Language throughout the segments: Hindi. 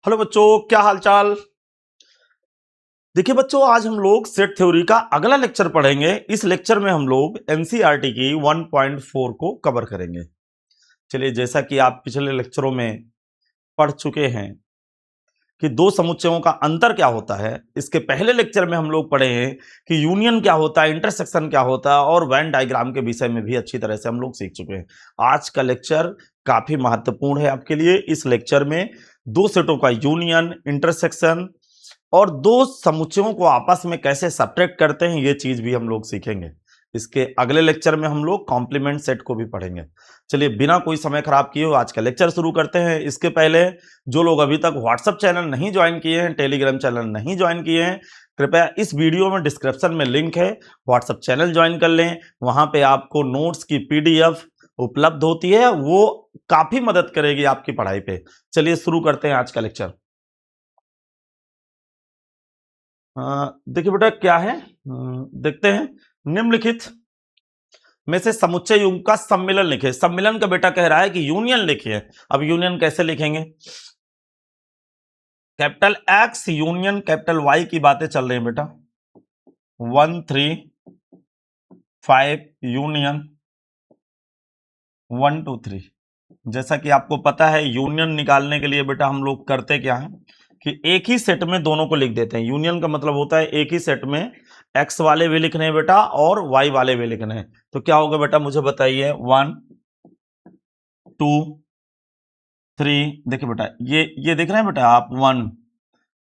हेलो बच्चों, क्या हालचाल। देखिए बच्चों, आज हम लोग सेट थ्योरी का अगला लेक्चर पढ़ेंगे। इस लेक्चर में हम लोग एनसीईआरटी की 1.4 को कवर करेंगे। चलिए, जैसा कि आप पिछले लेक्चरों में पढ़ चुके हैं कि दो समुच्चयों का अंतर क्या होता है, इसके पहले लेक्चर में हम लोग पढ़े हैं कि यूनियन क्या होता है, इंटरसेक्शन क्या होता है, और वेन डायग्राम के विषय में भी अच्छी तरह से हम लोग सीख चुके हैं। आज का लेक्चर काफी महत्वपूर्ण है आपके लिए। इस लेक्चर में दो सेटों का यूनियन, इंटरसेक्शन और दो समुच्चयों को आपस में कैसे सब्ट्रैक्ट करते हैं, ये चीज भी हम लोग सीखेंगे। इसके अगले लेक्चर में हम लोग कॉम्प्लीमेंट सेट को भी पढ़ेंगे। चलिए, बिना कोई समय खराब किए आज का लेक्चर शुरू करते हैं। इसके पहले जो लोग अभी तक व्हाट्सएप चैनल नहीं ज्वाइन किए हैं, टेलीग्राम चैनल नहीं ज्वाइन किए हैं, कृपया इस वीडियो में डिस्क्रिप्शन में लिंक है, व्हाट्सएप चैनल ज्वाइन कर लें। वहां पे आपको नोट्स की पीडीएफ उपलब्ध होती है, वो काफी मदद करेगी आपकी पढ़ाई पे। चलिए शुरू करते हैं आज का लेक्चर। देखिए बेटा, क्या है, देखते हैं। निम्नलिखित में से समुच्चय युग्म का सम्मिलन लिखे। सम्मिलन का बेटा कह रहा है कि यूनियन लिखिए। अब यूनियन कैसे लिखेंगे? Capital X union capital Y की बातें चल रही हैं बेटा। 1 3 5 यूनियन 1 2 3। जैसा कि आपको पता है, यूनियन निकालने के लिए बेटा हम लोग करते क्या है कि एक ही सेट में दोनों को लिख देते हैं। यूनियन का मतलब होता है एक ही सेट में एक्स वाले भी लिखने हैं बेटा और वाई वाले भी लिखने हैं। तो क्या होगा बेटा, मुझे बताइए। 1 2 3। देखिए बेटा, ये देख रहे हैं बेटा आप, 1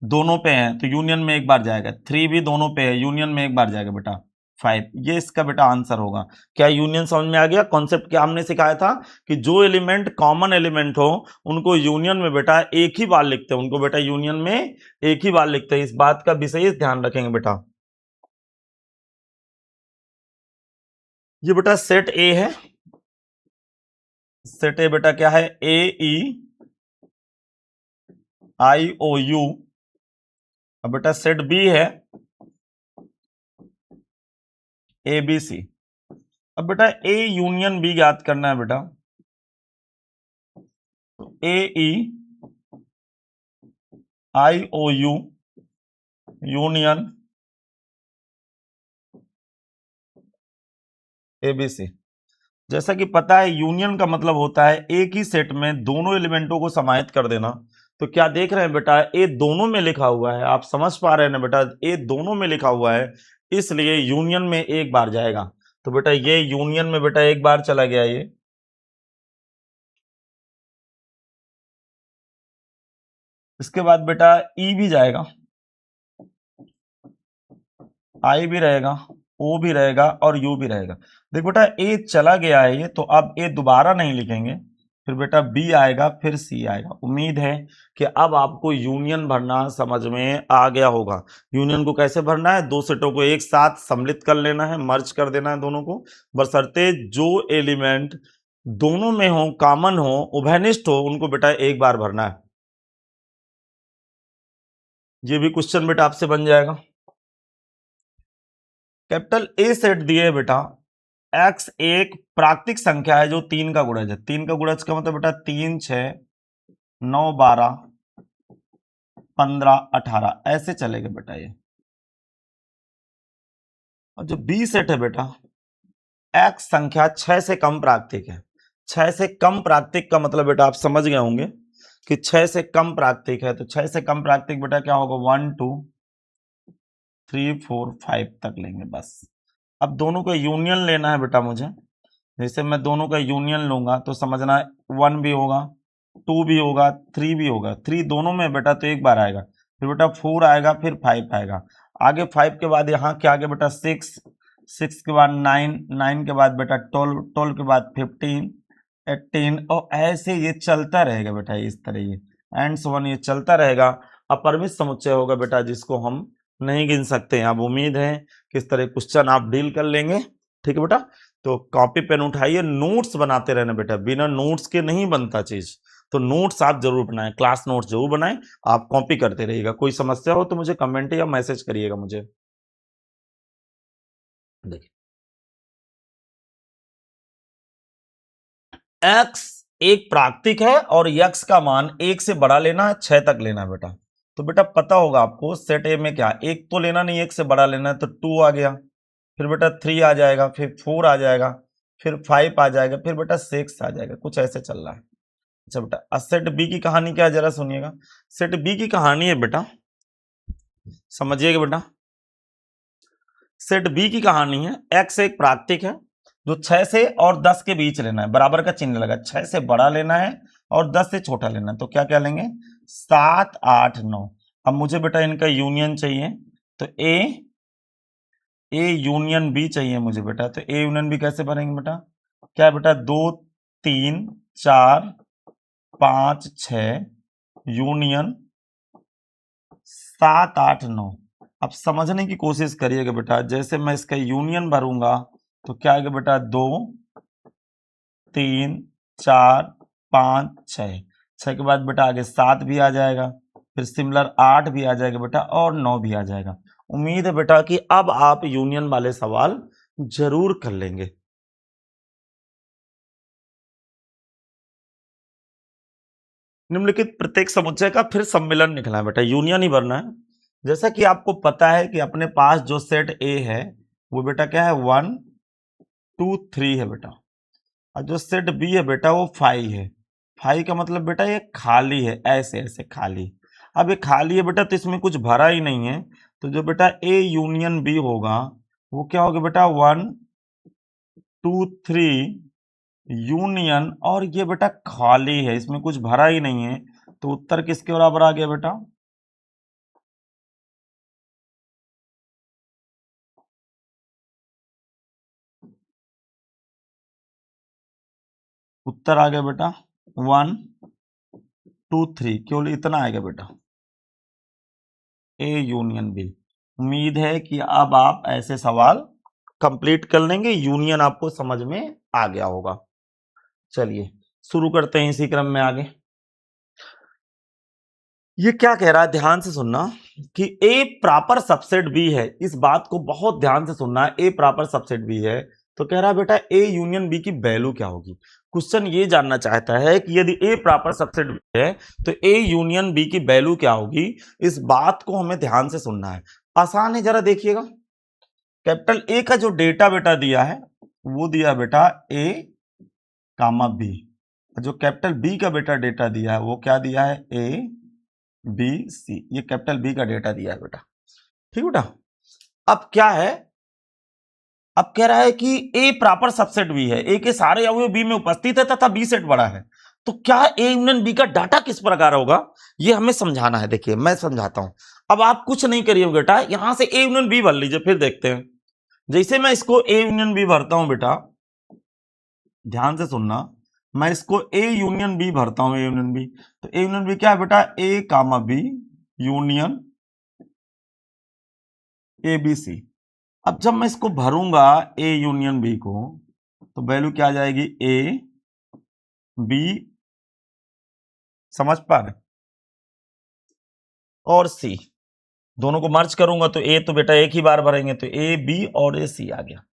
दोनों पे है तो यूनियन में एक बार जाएगा, 3 भी दोनों पे है, यूनियन में एक बार जाएगा बेटा। 5, ये इसका बेटा आंसर होगा। क्या यूनियन समझ में आ गया? कॉन्सेप्ट क्या हमने सिखाया था कि जो एलिमेंट कॉमन एलिमेंट हो उनको यूनियन में बेटा एक ही बार लिखते हैं, उनको बेटा यूनियन में एक ही बार लिखते हैं। इस बात का विशेष ध्यान रखेंगे बेटा। ये बेटा सेट ए है। सेट ए बेटा क्या है? ए ई आई ओ यू। अब बेटा सेट बी है ए बी सी। अब बेटा ए यूनियन बी याद करना है बेटा। ए ई आई ओ यू यूनियन एबीसी। जैसा कि पता है, यूनियन का मतलब होता है एक ही सेट में दोनों एलिमेंटों को समाहित कर देना। तो क्या देख रहे हैं बेटा, ए दोनों में लिखा हुआ है, आप समझ पा रहे हैं ना बेटा, ए दोनों में लिखा हुआ है, इसलिए यूनियन में एक बार जाएगा। तो बेटा ये यूनियन में बेटा एक बार चला गया ये। इसके बाद बेटा ई भी जाएगा, आई भी रहेगा, ओ भी रहेगा और यू भी रहेगा। देख बेटा, ए चला गया है ये, तो अब ए दोबारा नहीं लिखेंगे, फिर बेटा बी आएगा, फिर सी आएगा। उम्मीद है कि अब आपको यूनियन भरना समझ में आ गया होगा। यूनियन को कैसे भरना है? दो सेटों को एक साथ सम्मिलित कर लेना है, मर्ज कर देना है दोनों को, बशर्ते जो एलिमेंट दोनों में हो, कॉमन हो, उभयनिष्ठ हो, उनको बेटा एक बार भरना है। ये भी क्वेश्चन बेटा आपसे बन जाएगा। कैपिटल ए सेट दिए बेटा, एक्स एक प्राकृतिक संख्या है जो 3 का गुणज है। 3 का गुणज का मतलब बेटा 3 6 9 12 15 18 ऐसे चलेगा बेटा ये। और जो बी सेट है बेटा, एक्स संख्या 6 से कम प्राकृतिक है। 6 से कम प्राकृतिक का मतलब बेटा आप समझ गए होंगे कि 6 से कम प्राकृतिक है। तो 6 से कम प्राकृतिक बेटा क्या होगा? 1 2 3 4 5 तक लेंगे बस। अब दोनों का यूनियन लेना है बेटा मुझे। जैसे मैं दोनों का यूनियन लूंगा तो समझना, 1 भी होगा, 2 भी होगा, 3 भी होगा। 3 दोनों में बेटा तो एक बार आएगा, फिर बेटा 4 आएगा, फिर 5 आएगा। आगे 5 के बाद यहाँ क्या आगे बेटा 6, 6 के बाद 9, 9 के बाद बेटा 12, 12 के बाद 15, 18 और ऐसे ये चलता रहेगा बेटा। इस तरह ये एंड सो ऑन ये चलता रहेगा। अपरिमित समुच्चय होगा बेटा, जिसको हम नहीं गिन सकते हैं। अब उम्मीद है कि इस तरह क्वेश्चन आप डील कर लेंगे। ठीक है बेटा, तो कॉपी पेन उठाइए, नोट्स बनाते रहना बेटा, बिना नोट्स के नहीं बनता चीज। तो नोट्स आप जरूर बनाएं, क्लास नोट्स जरूर बनाएं। आप कॉपी करते रहिएगा। कोई समस्या हो तो मुझे कमेंट या मैसेज करिएगा मुझे। देखिए, एक्स एक प्राकृतिक है और यक्स का मान 1 से बड़ा लेना है, 6 तक लेना है बेटा। तो बेटा पता होगा आपको सेट ए में क्या, एक तो लेना नहीं, 1 से बड़ा लेना है, तो 2 आ गया, फिर बेटा 3 आ जाएगा, फिर 4 आ जाएगा, फिर 5 आ जाएगा, फिर बेटा 6 आ जाएगा, कुछ ऐसे चल रहा है। अच्छा बेटा, अब सेट बी की कहानी क्या है जरा सुनिएगा। सेट बी की कहानी है बेटा, समझिएगा बेटा। सेट बी की कहानी है, एक्स एक प्राकृतिक है जो 6 से और 10 के बीच लेना है, बराबर का चिन्ह लगा, 6 से बड़ा लेना है और 10 से छोटा लेना है। तो क्या क्या लेंगे, 7 8 9। अब मुझे बेटा इनका यूनियन चाहिए, तो ए यूनियन बी चाहिए मुझे बेटा। तो ए यूनियन बी कैसे बनेंगे बेटा, क्या बेटा 2 3 4 5 6 यूनियन 7 8 9। अब समझने की कोशिश करिएगा बेटा, जैसे मैं इसका यूनियन भरूंगा तो क्या आएगा बेटा 2 3 4 5 6, 6 के बाद बेटा आगे 7 भी आ जाएगा, फिर सिमिलर 8 भी आ जाएगा बेटा और 9 भी आ जाएगा। उम्मीद है बेटा कि अब आप यूनियन वाले सवाल जरूर कर लेंगे। निम्नलिखित प्रत्येक समुच्चय का फिर सम्मिलन निकला है बेटा, यूनियन ही भरना है। जैसा कि आपको पता है कि अपने पास जो सेट ए है वो बेटा क्या है 1 2 3 है बेटा, और जो सेट बी है बेटा वो 5 है। 5 का मतलब बेटा ये खाली है, ऐसे ऐसे खाली। अब ये खाली है बेटा तो इसमें कुछ भरा ही नहीं है, तो जो बेटा ए यूनियन बी होगा वो क्या होगा बेटा 1 2 3 यूनियन, और ये बेटा खाली है, इसमें कुछ भरा ही नहीं है, तो उत्तर किसके बराबर आ गया बेटा, उत्तर आ गया बेटा 1 2 3, केवल इतना आएगा बेटा, ए यूनियन बी। उम्मीद है कि अब आप ऐसे सवाल कंप्लीट कर लेंगे, यूनियन आपको समझ में आ गया होगा। चलिए शुरू करते हैं इसी क्रम में आगे। ये क्या कह रहा है, ध्यान से सुनना, कि ए प्रॉपर सबसेट बी है। इस बात को बहुत ध्यान से सुनना है, ए प्रॉपर सबसेट बी है तो कह रहा है बेटा ए यूनियन बी की वैल्यू क्या होगी। क्वेश्चन ये जानना चाहता है कि यदि ए प्रॉपर सबसेट बी है तो ए यूनियन बी की वैल्यू क्या होगी। इस बात को हमें ध्यान से सुनना है, आसान है, जरा देखिएगा। कैपिटल ए का जो डेटा बेटा दिया है वो दिया बेटा ए कामा बी, जो कैपिटल बी का बेटा डेटा दिया है वो क्या दिया है ए बी सी, ये कैपिटल बी का डेटा दिया है बेटा, ठीक बेटा। अब क्या है, अब कह रहा है कि ए प्रॉपर सबसेट बी है, ए के सारे अवयव बी में उपस्थित है तथा बी सेट बड़ा है, तो क्या ए यूनियन बी का डाटा किस प्रकार होगा ये हमें समझाना है। देखिए मैं समझाता हूं, अब आप कुछ नहीं करिए बेटा, यहां से ए यूनियन बी भर लीजिए, फिर देखते हैं। जैसे मैं इसको ए यूनियन बी भरता हूं बेटा, ध्यान से सुनना, मैं इसको ए यूनियन बी भरता हूं, ए यूनियन बी, तो ए यूनियन बी क्या है बेटा A comma B union A B C. अब जब मैं इसको भरूंगा ए यूनियन बी को तो वैल्यू क्या आ जाएगी ए बी, समझ पा रहे, और सी, दोनों को मर्ज करूंगा तो ए तो बेटा एक ही बार भरेंगे, तो ए बी और ए सी आ गया।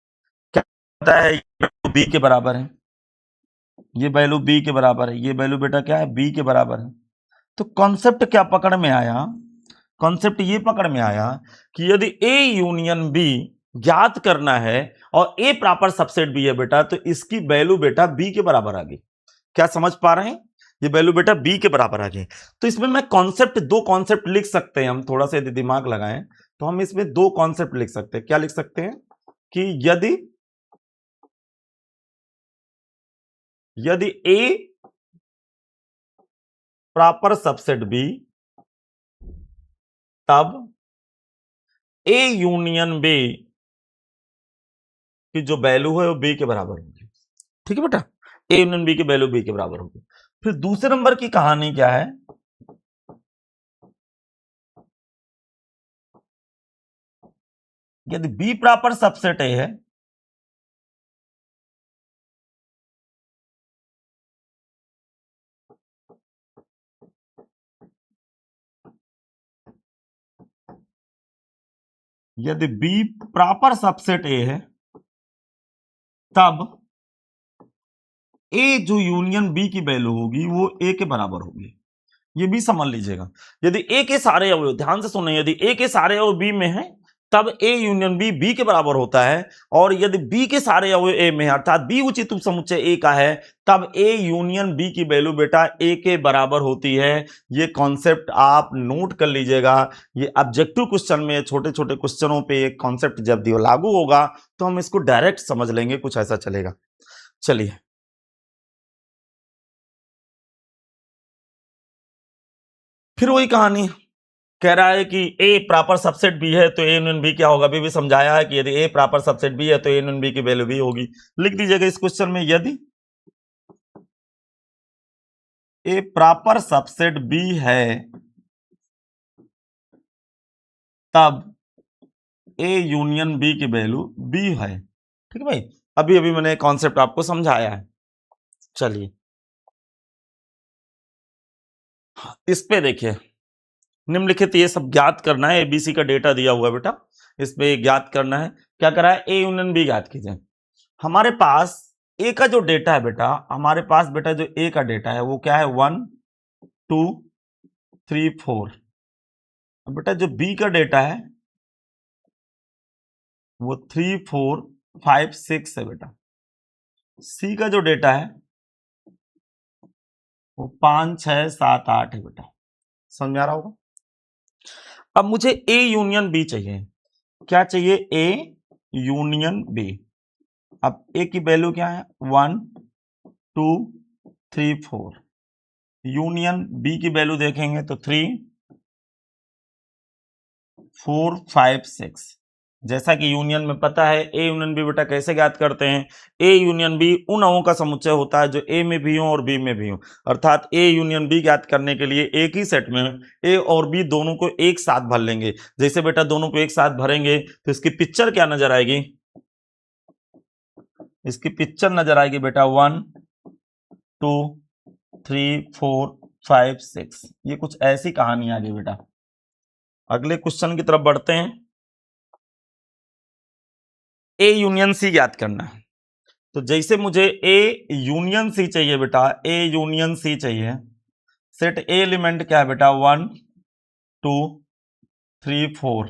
क्या पता है ये बी के बराबर है, ये वैल्यू बी के बराबर है, ये वैल्यू बेटा क्या है बी के बराबर है। तो कॉन्सेप्ट क्या पकड़ में आया, कॉन्सेप्ट ये पकड़ में आया कि यदि ए यूनियन बी ज्ञात करना है और ए प्रॉपर सबसेट बी है बेटा, तो इसकी वैल्यू बेटा बी के बराबर आ गई। क्या समझ पा रहे हैं, ये वैल्यू बेटा बी के बराबर आ गई। तो इसमें मैं कॉन्सेप्ट, दो कॉन्सेप्ट लिख सकते हैं, हम थोड़ा सा यदि दिमाग लगाएं तो हम इसमें दो कॉन्सेप्ट लिख सकते हैं। क्या लिख सकते हैं कि यदि ए प्रॉपर सबसेट बी तब ए यूनियन बी की जो वैल्यू है वो बी के बराबर होगी, ठीक है बेटा, ए यूनियन बी की वैल्यू बी के बराबर होगी। फिर दूसरे नंबर की कहानी क्या है, यदि बी प्रॉपर सबसेट ए है यदि बी प्रॉपर सबसेट ए है तब ए जो यूनियन बी की वैल्यू होगी वो ए के बराबर होगी, ये भी समझ लीजिएगा। यदि ए के सारे अवयव, ध्यान से सुनिए, यदि ए के सारे अवयव बी में हैं तब ए यूनियन बी बी के बराबर होता है, और यदि बी के सारे अवयव ए में है अर्थात बी उचित उपसमुच्चय ए का है तब ए यूनियन बी की वैल्यू बेटा ए के बराबर होती है। ये कॉन्सेप्ट आप नोट कर लीजिएगा। ये ऑब्जेक्टिव क्वेश्चन में, छोटे छोटे क्वेश्चनों पे ये कॉन्सेप्ट जब लागू होगा तो हम इसको डायरेक्ट समझ लेंगे, कुछ ऐसा चलेगा। चलिए, फिर वही कहानी, कह रहा है कि ए प्रॉपर सबसेट बी है तो ए यूनियन बी क्या होगा। अभी भी समझाया है कि यदि ए प्रॉपर सबसेट बी है तो ए यूनियन बी की वैल्यू भी होगी। लिख दीजिएगा इस क्वेश्चन में, यदि ए प्रॉपर सबसेट बी है तब ए यूनियन बी की वैल्यू बी है। ठीक है भाई, अभी अभी मैंने कॉन्सेप्ट आपको समझाया है। चलिए इस पे देखिए, निम्नलिखित ये सब ज्ञात करना है। एबीसी का डेटा दिया हुआ है बेटा, इस पे ज्ञात करना है। क्या करा है, ए यूनियन बी ज्ञात कीजिए। हमारे पास ए का जो डेटा है बेटा, हमारे पास बेटा जो ए का डेटा है वो क्या है, 1 2 3 4। बेटा जो बी का डेटा है वो 3 4 5 6 है बेटा। सी का जो डेटा है वो 5 6 7 8 है बेटा। समझ आ रहा होगा। अब मुझे ए यूनियन बी चाहिए। क्या चाहिए, ए यूनियन बी। अब ए की वैल्यू क्या है, 1 2 3 4। यूनियन बी की वैल्यू देखेंगे तो 3 4 5 6। जैसा कि यूनियन में पता है, ए यूनियन बी बेटा कैसे ज्ञात करते हैं, ए यूनियन बी उन अंगों का समुच्चय होता है जो ए में भी हो और बी में भी हो। अर्थात ए यूनियन बी ज्ञात करने के लिए एक ही सेट में ए और बी दोनों को एक साथ भर लेंगे। जैसे बेटा दोनों को एक साथ भरेंगे तो इसकी पिक्चर क्या नजर आएगी, इसकी पिक्चर नजर आएगी बेटा 1 2 3 4 5 6। ये कुछ ऐसी कहानी आ गई बेटा। अगले क्वेश्चन की तरफ बढ़ते हैं। ए यूनियन सी ज्ञात करना है। तो जैसे मुझे ए यूनियन सी चाहिए बेटा, ए यूनियन सी चाहिए, सेट ए एलिमेंट क्या है बेटा, 1 2 3 4।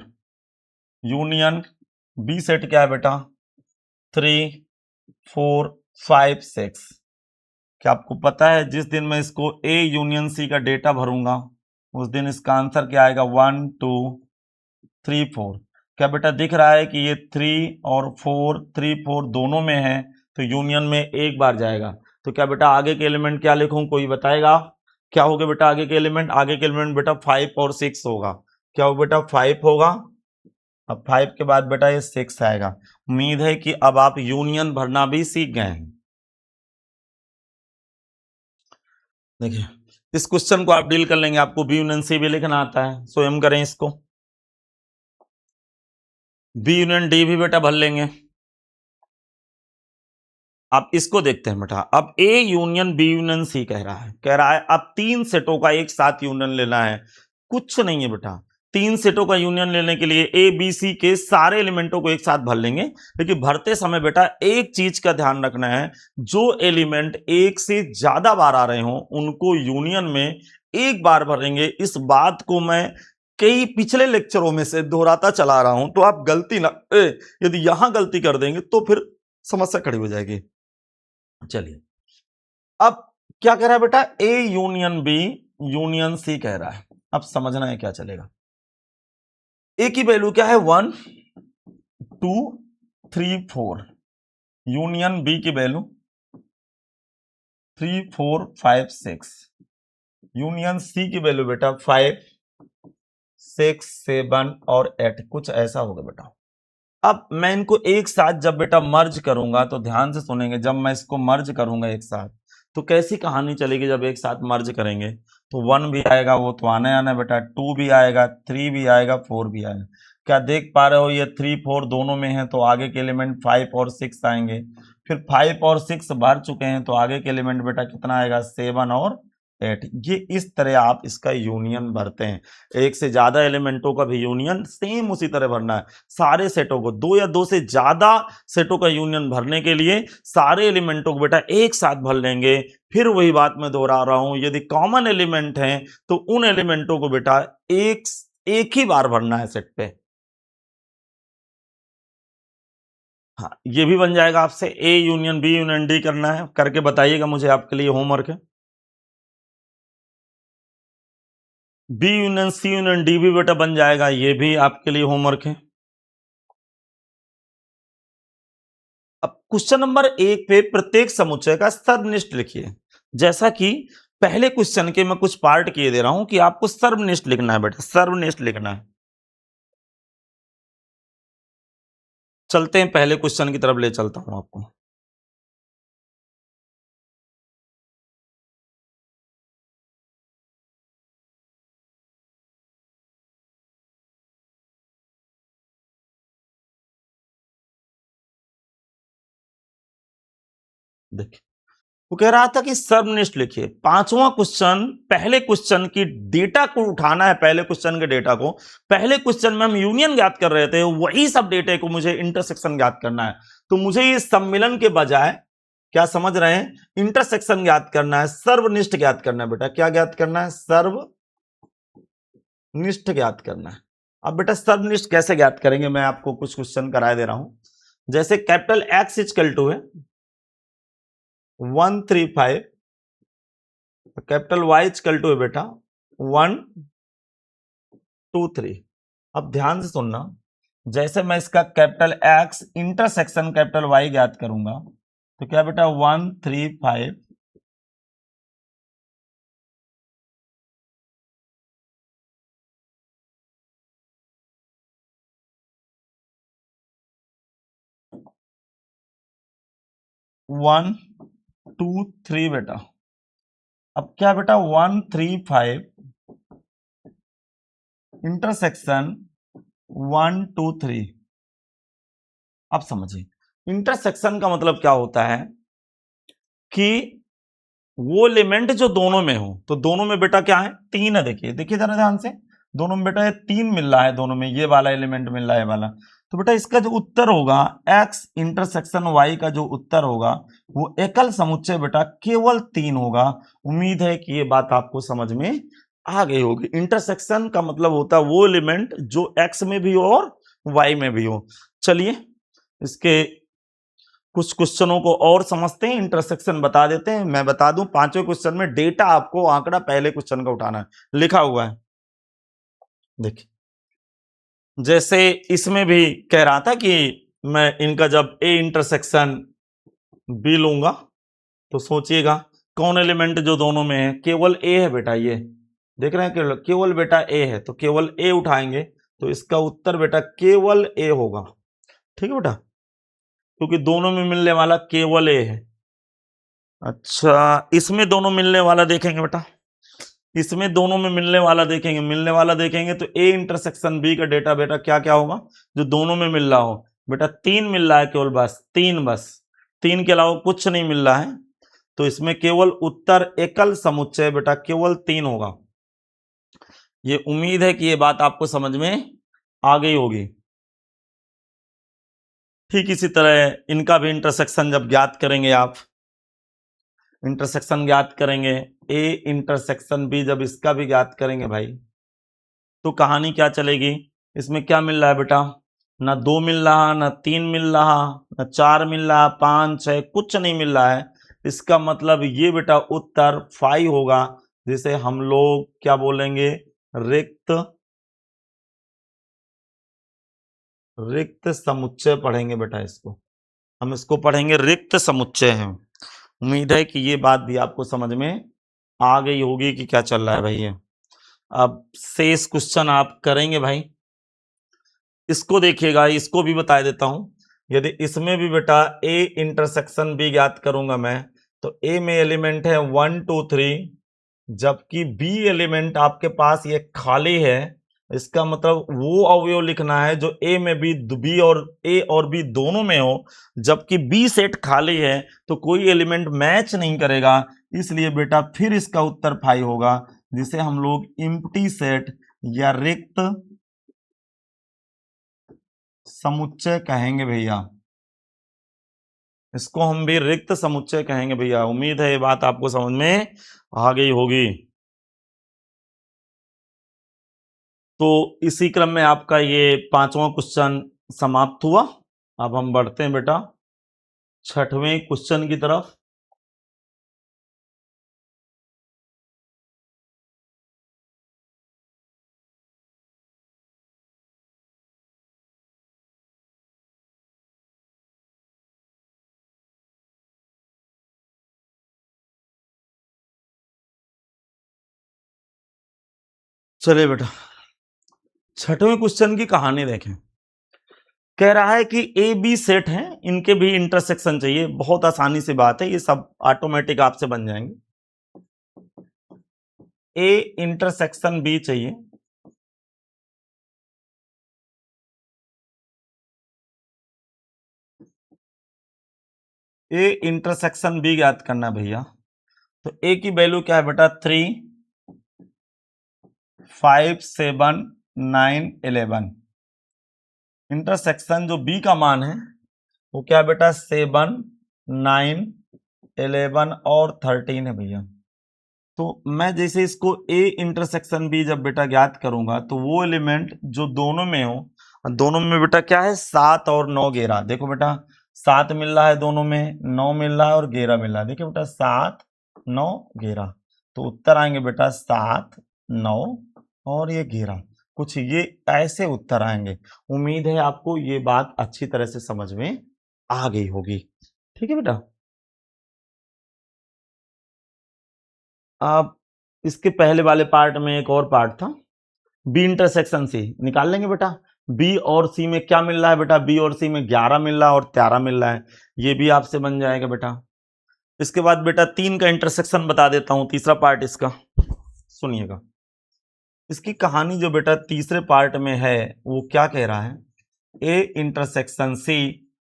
यूनियन बी सेट क्या है बेटा, 3 4 5 6। क्या आपको पता है जिस दिन मैं इसको ए यूनियन सी का डेटा भरूंगा उस दिन इसका आंसर क्या आएगा, 1 2 3 4। क्या बेटा दिख रहा है कि ये 3 और 4 3 4 दोनों में है तो यूनियन में एक बार जाएगा। तो क्या बेटा आगे के एलिमेंट क्या लिखूं, कोई बताएगा क्या होगा बेटा आगे के एलिमेंट? आगे के एलिमेंट बेटा 5 और 6 होगा। क्या हो बेटा, 5 होगा। अब 5 के बाद बेटा ये 6 आएगा। उम्मीद है कि अब आप यूनियन भरना भी सीख गए हैं। देखिए इस क्वेश्चन को आप डील कर लेंगे, आपको बी यूनियन सी भी लिखना आता है, स्वयं करें इसको। बी यूनियन डी भी बेटा भर लेंगे। आप इसको देखते हैं बेटा, अब A union B union C कह रहा है अब 3 सेटों का एक साथ यूनियन लेना है। कुछ नहीं है बेटा, 3 सेटों का यूनियन लेने के लिए ए बी सी के सारे एलिमेंटों को एक साथ भर लेंगे। लेकिन भरते समय बेटा एक चीज का ध्यान रखना है, जो एलिमेंट एक से ज्यादा बार आ रहे हो उनको यूनियन में एक बार भरेंगे। इस बात को मैं कई पिछले लेक्चरों में से दोहराता चला रहा हूं, तो आप गलती ना यदि यहां गलती कर देंगे तो फिर समस्या खड़ी हो जाएगी। चलिए अब क्या कह रहा है बेटा, A union B union C कह रहा है। अब समझना है क्या चलेगा। ए की वैल्यू क्या है, 1 2 3 4। यूनियन बी की वैल्यू 3 4 5 6। यूनियन सी की वैल्यू बेटा 5 6 7 और 8। कुछ ऐसा होगा बेटा। अब मैं इनको एक साथ जब बेटा मर्ज करूंगा, तो ध्यान से सुनेंगे, जब मैं इसको मर्ज करूंगा एक साथ तो कैसी कहानी चलेगी। जब एक साथ मर्ज करेंगे तो 1 भी आएगा, वो तो आने आना बेटा, 2 भी आएगा, 3 भी आएगा, 4 भी आएगा। क्या देख पा रहे हो, ये 3 4 दोनों में है तो आगे के एलिमेंट 5 और 6 आएंगे। फिर 5 और 6 भर चुके हैं तो आगे के एलिमेंट बेटा कितना आएगा, 7 और 8। ये इस तरह आप इसका यूनियन भरते हैं। एक से ज्यादा एलिमेंटों का भी यूनियन सेम उसी तरह भरना है। सारे सेटों को, दो या दो से ज्यादा सेटों का यूनियन भरने के लिए सारे एलिमेंटों को बेटा एक साथ भर लेंगे। फिर वही बात मैं दोहरा रहा हूं, यदि कॉमन एलिमेंट है तो उन एलिमेंटों को बेटा एक ही बार भरना है सेट पे। हाँ, ये भी बन जाएगा आपसे। A union B union D करना है, करके बताइएगा मुझे, आपके लिए होमवर्क है। B union C union D भी बेटा बन जाएगा, ये भी आपके लिए होमवर्क है। अब क्वेश्चन नंबर 1 पे प्रत्येक समुच्चय का सर्वनिष्ठ लिखिए। जैसा कि पहले क्वेश्चन के मैं कुछ पार्ट किए दे रहा हूं कि आपको सर्वनिष्ठ लिखना है बेटा, सर्वनिष्ठ लिखना है। चलते हैं पहले क्वेश्चन की तरफ, ले चलता हूं आपको। देखिए, वो कह रहा था कि सर्वनिष्ठ लिखिए। पांचवा क्वेश्चन, पहले क्वेश्चन की डेटा को उठाना है, पहले क्वेश्चन के डेटा को। पहले क्वेश्चन में हम यूनियन ज्ञात कर रहे थे, वही सब डेटा को मुझे इंटरसेक्शन ज्ञात करना है। तो मुझे ये सम्मिलन के बजाय, क्या समझ रहे हैं, इंटरसेक्शन ज्ञात करना है, सर्वनिष्ठ ज्ञात करना है बेटा। क्या ज्ञात करना है? सर्वनिष्ठ ज्ञात करना है। अब बेटा सर्वनिष्ठ कैसे ज्ञात करेंगे, मैं आपको कुछ क्वेश्चन कराए दे रहा हूं। जैसे कैपिटल एक्स इक्वल टू है 135, कैपिटल वाई इक्वल टू है बेटा 123। अब ध्यान से सुनना, जैसे मैं इसका capital X intersection capital Y ज्ञात करूंगा तो क्या बेटा 135 123 बेटा। अब क्या बेटा 135 इंटरसेक्शन 123। अब समझिए, इंटरसेक्शन का मतलब क्या होता है कि वो एलिमेंट जो दोनों में हो। तो दोनों में बेटा क्या है? 3 है। देखिए देखिए जरा ध्यान से, दोनों में बेटा ये 3 मिल रहा है, दोनों में ये वाला एलिमेंट मिल रहा है, ये वाला। तो बेटा इसका जो उत्तर होगा, x इंटरसेक्शन y का जो उत्तर होगा वो एकल समुच्चय बेटा केवल 3 होगा। उम्मीद है कि ये बात आपको समझ में आ गई होगी। इंटरसेक्शन का मतलब होता है वो एलिमेंट जो x में भी हो और y में भी हो। चलिए इसके कुछ क्वेश्चनों को और समझते हैं, इंटरसेक्शन बता देते हैं। मैं बता दूं, पांचवें क्वेश्चन में डेटा आपको आंकड़ा पहले क्वेश्चन का उठाना है, लिखा हुआ है। देखिए, जैसे इसमें भी कह रहा था कि मैं इनका जब ए इंटरसेक्शन बी लूंगा तो सोचिएगा कौन एलिमेंट जो दोनों में है, केवल ए है बेटा। ये देख रहे हैं, केवल बेटा ए है, तो केवल ए उठाएंगे तो इसका उत्तर बेटा केवल ए होगा। ठीक है बेटा, क्योंकि दोनों में मिलने वाला केवल ए है। अच्छा, इसमें दोनों मिलने वाला देखेंगे बेटा, इसमें दोनों में मिलने वाला देखेंगे तो ए इंटरसेक्शन बी का डेटा बेटा क्या क्या होगा, जो दोनों में मिल रहा हो। बेटा 3 मिल रहा है केवल, बस 3, बस 3 के अलावा कुछ नहीं मिल रहा है। तो इसमें केवल उत्तर एकल समुच्चय बेटा केवल 3 होगा। ये उम्मीद है कि ये बात आपको समझ में आ गई होगी। ठीक इसी तरह इनका भी इंटरसेक्शन जब ज्ञात करेंगे, आप इंटरसेक्शन ज्ञात करेंगे, ए इंटरसेक्शन बी जब इसका भी ज्ञात करेंगे भाई, तो कहानी क्या चलेगी। इसमें क्या मिल रहा है बेटा, ना 2 मिल रहा, ना 3 मिल रहा, ना 4 मिल रहा, 5 6 कुछ नहीं मिल रहा है। इसका मतलब ये बेटा उत्तर 5 होगा, जिसे हम लोग क्या बोलेंगे, रिक्त समुच्चय पढ़ेंगे बेटा। इसको हम इसको पढ़ेंगे रिक्त समुच्चय है। उम्मीद है कि ये बात भी आपको समझ में आ गई होगी कि क्या चल रहा है भाई। ये अब शेष क्वेश्चन आप करेंगे भाई। इसको देखिएगा, इसको भी बता देता हूं। यदि इसमें भी बेटा ए इंटरसेक्शन बी ज्ञात करूंगा मैं, तो ए में एलिमेंट है 1 2 3, जबकि बी एलिमेंट आपके पास ये खाली है। इसका मतलब वो अवयव लिखना है जो ए में भी, बी और ए और बी दोनों में हो, जबकि बी सेट खाली है तो कोई एलिमेंट मैच नहीं करेगा। इसलिए बेटा फिर इसका उत्तर 5 होगा, जिसे हम लोग एम्प्टी सेट या रिक्त समुच्चय कहेंगे भैया। इसको हम भी रिक्त समुच्चय कहेंगे भैया। उम्मीद है ये बात आपको समझ में आ गई होगी। तो इसी क्रम में आपका ये 5वां क्वेश्चन समाप्त हुआ। अब हम बढ़ते हैं बेटा 6वें क्वेश्चन की तरफ। चलिए बेटा 6वें क्वेश्चन की कहानी देखें। कह रहा है कि ए बी सेट हैं, इनके भी इंटरसेक्शन चाहिए। बहुत आसानी से बात है, ये सब ऑटोमेटिक आपसे बन जाएंगे। ए इंटरसेक्शन बी चाहिए, ए इंटरसेक्शन बी ज्ञात करना है भैया। तो ए की वैल्यू क्या है बेटा 3 5 7 9 11। इंटरसेक्शन जो बी का मान है वो क्या है बेटा 7 9 11 और 13 है भैया। तो मैं जैसे इसको ए इंटरसेक्शन बी जब बेटा ज्ञात करूंगा तो वो एलिमेंट जो दोनों में हो, दोनों में बेटा क्या है 7 और 9 11। देखो बेटा 7 मिल रहा है दोनों में, 9 मिल रहा है और 11 मिल रहा है। देखिए बेटा 7 9 11, तो उत्तर आएंगे बेटा 7 9 और ये 11। कुछ ये ऐसे उत्तर आएंगे। उम्मीद है आपको ये बात अच्छी तरह से समझ में आ गई होगी। ठीक है बेटा। अब इसके पहले वाले पार्ट में एक और पार्ट था, बी इंटरसेक्शन सी निकाल लेंगे बेटा। बी और सी में क्या मिल रहा है बेटा, बी और सी में 11 मिल रहा है और 13 मिल रहा है, ये भी आपसे बन जाएगा बेटा। इसके बाद बेटा 3 का इंटरसेक्शन बता देता हूं, तीसरा पार्ट इसका सुनिएगा। इसकी कहानी जो बेटा तीसरे पार्ट में है वो क्या कह रहा है, A intersection C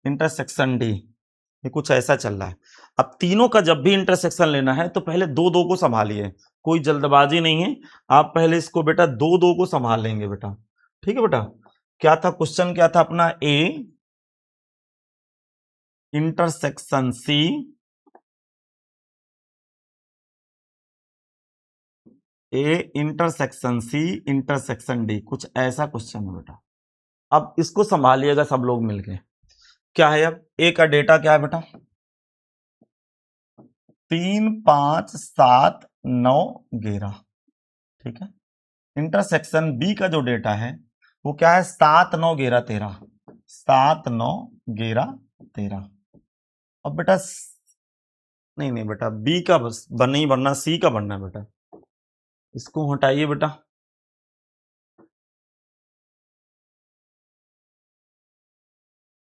intersection D, ये कुछ ऐसा चल रहा है। अब तीनों का जब भी इंटरसेक्शन लेना है तो पहले दो दो को संभालिए, कोई जल्दबाजी नहीं है। आप पहले इसको बेटा दो दो को संभाल लेंगे बेटा। ठीक है बेटा। क्या था क्वेश्चन, क्या था अपना, A intersection C intersection C intersection D, कुछ ऐसा क्वेश्चन है बेटा। अब इसको संभालिएगा सब लोग मिलके। क्या है, अब ए का डेटा क्या है बेटा 3 5 7 9 11। ठीक है। इंटरसेक्शन बी का जो डेटा है वो क्या है 7 9 11 13, 7 9 11 13। अब बेटा नहीं नहीं बेटा बी का बस नहीं बनना, सी का बनना है बेटा। इसको हटाइए बेटा,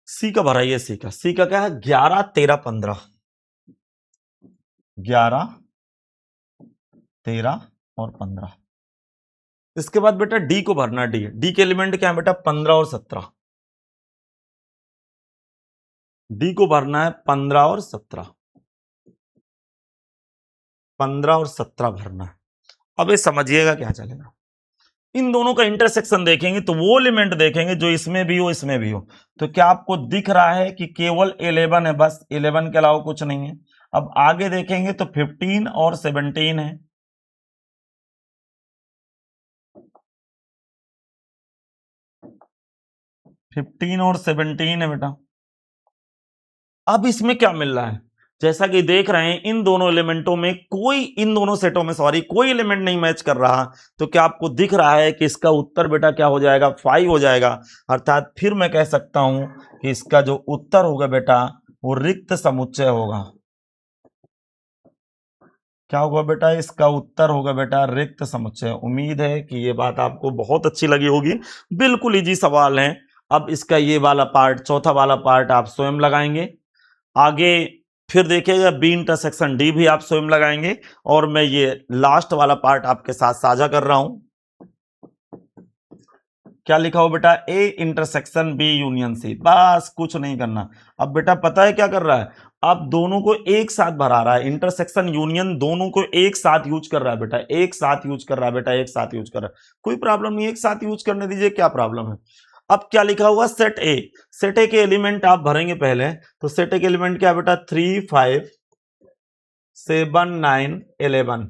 सी का भराइए। सी का क्या है 11 13 15, 11 13 और 15। इसके बाद बेटा डी को भरना। डी के एलिमेंट क्या है बेटा 15 और 17। डी को भरना है 15 और 17, 15 और 17 भरना है। अब ये समझिएगा क्या चलेगा, इन दोनों का इंटरसेक्शन देखेंगे तो वो एलिमेंट देखेंगे जो इसमें भी हो इसमें भी हो। तो क्या आपको दिख रहा है कि केवल 11 है, बस 11 के अलावा कुछ नहीं है। अब आगे देखेंगे तो 15 और 17 है। 15 और 17 है बेटा। अब इसमें क्या मिल रहा है, जैसा कि देख रहे हैं इन दोनों एलिमेंटों में कोई, इन दोनों सेटों में सॉरी कोई एलिमेंट नहीं मैच कर रहा। तो क्या आपको दिख रहा है कि इसका उत्तर बेटा क्या हो जाएगा 5 हो जाएगा। अर्थात फिर मैं कह सकता हूं कि इसका जो उत्तर होगा बेटा वो रिक्त समुच्चय होगा। क्या होगा बेटा, इसका उत्तर होगा बेटा रिक्त समुच्चय। उम्मीद है कि ये बात आपको बहुत अच्छी लगी होगी। बिल्कुल इजी सवाल है। अब इसका ये वाला पार्ट, चौथा वाला पार्ट आप स्वयं लगाएंगे। आगे फिर देखिएगा बी इंटरसेक्शन डी भी आप स्वयं लगाएंगे। और मैं ये लास्ट वाला पार्ट आपके साथ साझा कर रहा हूं। क्या लिखा हो बेटा, A intersection B union C, बस कुछ नहीं करना। अब बेटा पता है क्या कर रहा है, अब दोनों को एक साथ भरा रहा है, इंटरसेक्शन यूनियन दोनों को एक साथ यूज कर रहा है बेटा, एक साथ यूज कर रहा है बेटा, एक साथ यूज कर रहा है, कोई प्रॉब्लम नहीं, एक साथ यूज करने दीजिए, क्या प्रॉब्लम है। अब क्या लिखा हुआ, सेट ए, सेट ए के एलिमेंट आप भरेंगे पहले, तो सेट ए के एलिमेंट क्या है बेटा, 3 5 7 9 11,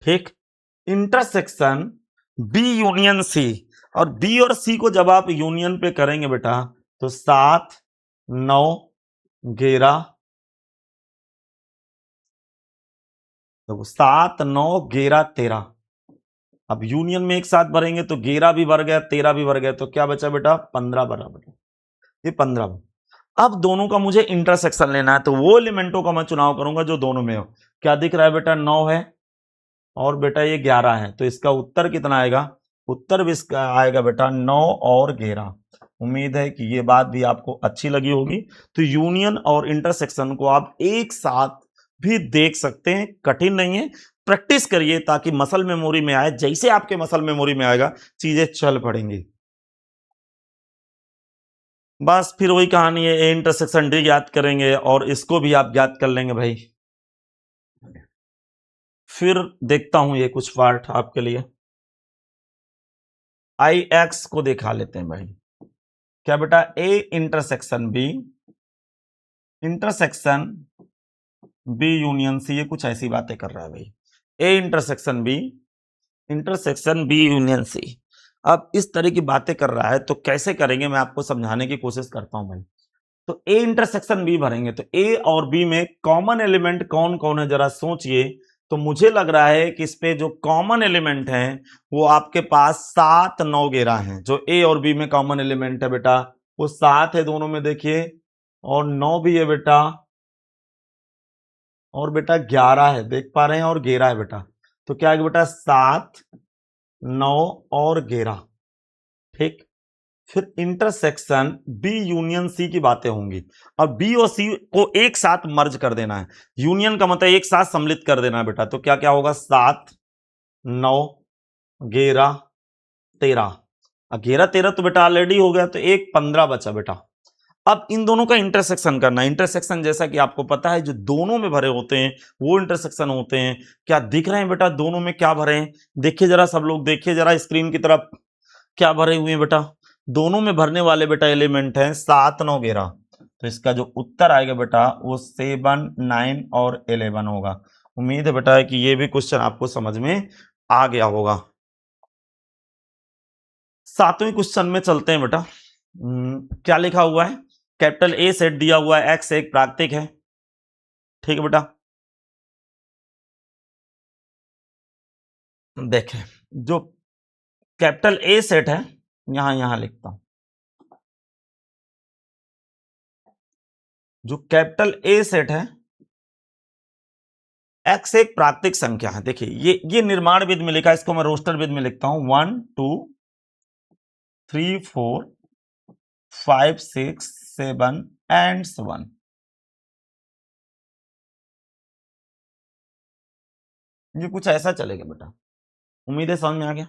ठीक। इंटरसेक्शन बी यूनियन सी, और बी और सी को जब आप यूनियन पे करेंगे बेटा तो 7 9 11, तो 7 9 11 13, अब यूनियन में एक साथ भरेंगे तो 11 भी भर गया, 13 भी भर गया, तो क्या बचा बेटा 15 बराबर, ये 15। अब दोनों का मुझे इंटरसेक्शन लेना है, तो वो एलिमेंटों का मैं चुनाव करूंगा जो दोनों में हो। क्या दिख रहा है बेटा, 9 है और बेटा ये 11 है, तो इसका उत्तर कितना आएगा, उत्तर भी इसका आएगा बेटा 9 और 11। उम्मीद है कि ये बात भी आपको अच्छी लगी होगी। तो यूनियन और इंटरसेक्शन को आप एक साथ भी देख सकते हैं, कठिन नहीं है, प्रैक्टिस करिए ताकि मसल मेमोरी में आए, जैसे आपके मसल मेमोरी में आएगा चीजें चल पड़ेंगी। बस फिर वही कहानी है, ए इंटरसेक्शन डी याद करेंगे और इसको भी आप याद कर लेंगे भाई। फिर देखता हूं ये कुछ पार्ट आपके लिए, आई एक्स को दिखा लेते हैं भाई। क्या बेटा, A intersection B, intersection B union C, ये कुछ ऐसी बातें कर रहा है भाई, A intersection B, intersection B union C. अब इस तरह की बातें कर रहा है तो कैसे करेंगे, मैं आपको समझाने की कोशिश करता हूं भाई। तो ए इंटरसेक्शन बी भरेंगे, तो ए और बी में कॉमन एलिमेंट कौन कौन है जरा सोचिए। तो मुझे लग रहा है कि इस पे जो कॉमन एलिमेंट हैं वो आपके पास 7 9 11 हैं। जो ए और बी में कॉमन एलिमेंट है बेटा वो 7 है दोनों में, देखिए, और 9 भी है बेटा, और बेटा 11 है, देख पा रहे हैं, और 11 है बेटा। तो क्या है बेटा, 7 9 और 11, ठीक। फिर इंटरसेक्शन बी यूनियन सी की बातें होंगी। अब बी और सी को एक साथ मर्ज कर देना है, यूनियन का मतलब एक साथ सम्मिलित कर देना है बेटा। तो क्या क्या होगा, 7 9 11 13, 11 13 तो बेटा ऑलरेडी हो गया, तो एक 15 बचा बेटा। अब इन दोनों का इंटरसेक्शन करना है। इंटरसेक्शन जैसा कि आपको पता है जो दोनों में भरे होते हैं वो इंटरसेक्शन होते हैं। क्या दिख रहे हैं बेटा, दोनों में क्या भरे हैं, देखिए जरा, सब लोग देखिए जरा स्क्रीन की तरफ, क्या भरे हुए हैं बेटा, दोनों में भरने वाले बेटा एलिमेंट हैं 7 9 11। तो इसका जो उत्तर आएगा बेटा वो 7 9 और 11 होगा। उम्मीद है बेटा कि ये भी क्वेश्चन आपको समझ में आ गया होगा। 7वें क्वेश्चन में चलते हैं बेटा। क्या लिखा हुआ है, कैपिटल ए सेट दिया हुआ है, एक्स एक प्राकृतिक है, ठीक है बेटा। देखें, जो कैपिटल ए सेट है, यहां लिखता हूं, जो कैपिटल ए सेट है, एक्स एक प्राकृतिक संख्या है। देखिए ये निर्माण विधि में लिखा है, इसको मैं रोस्टर विधि में लिखता हूं, 1 2 3 4 5 6 7 एंड 1। ये कुछ ऐसा चलेगा बेटा, उम्मीद है समझ में आ गया।